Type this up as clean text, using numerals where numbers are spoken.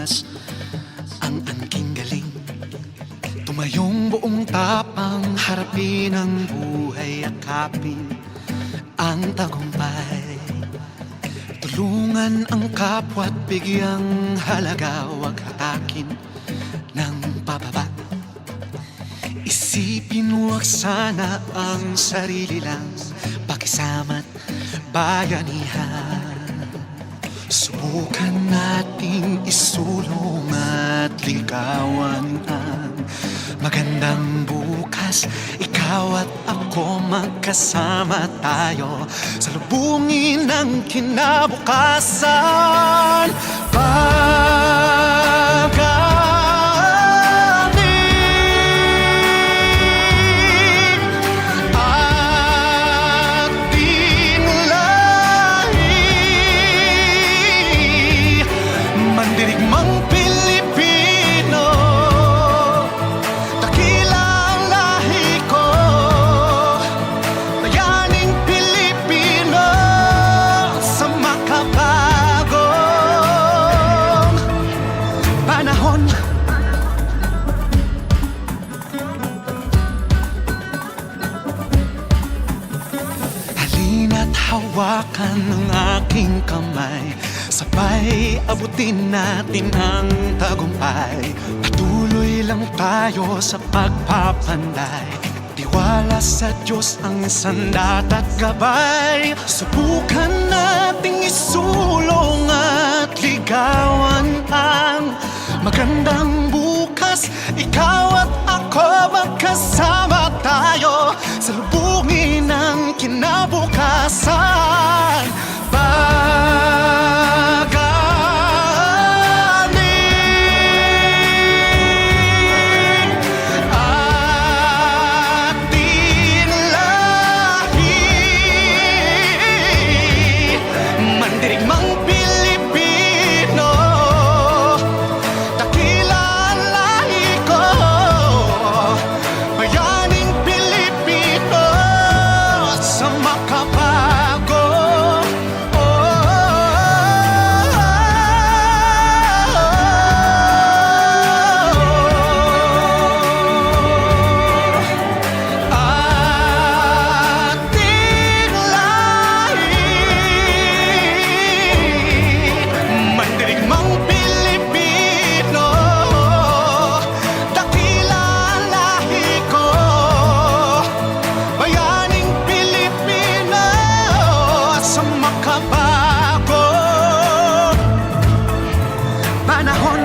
Pilipinas. Ang angking galing, tumayong buong tapang, harapin ang buhay, yakapin ang tagumpay. Tulungan ang kapwa't bigyang halaga, huwag hatakin ng pababa. Isipin huwag sana ang sarili lang, pakisama't bayanihan. Subukan nating isulong at ligawan ang magandang bukas. Ikaw at ako magkasama tayo, salubungin ang kinabukasan. Mandirigmang Pilipino, dakila ang lahi ko. Bayaning Pilipino sa makabagong panahon. Halina't hawakan ng aking kamay, sabay abutin natin ang tagumpay. Patuloy lang tayo sa pagpapanday, tiwala sa Diyos ang sandat at gabay. Subukan nating isulong at ligawan ang magandang bukas. Ikaw at ako magkasama tayo, salubungin ang kinabukasan. Mandirigmang Pilipino, dakila ang lahi ko. Bayaning Pilipino sa makabago. Ating lahi, mandirigmang Pilipino, dakila ang lahi ko. Bayaning Pilipino sa makabago panahon.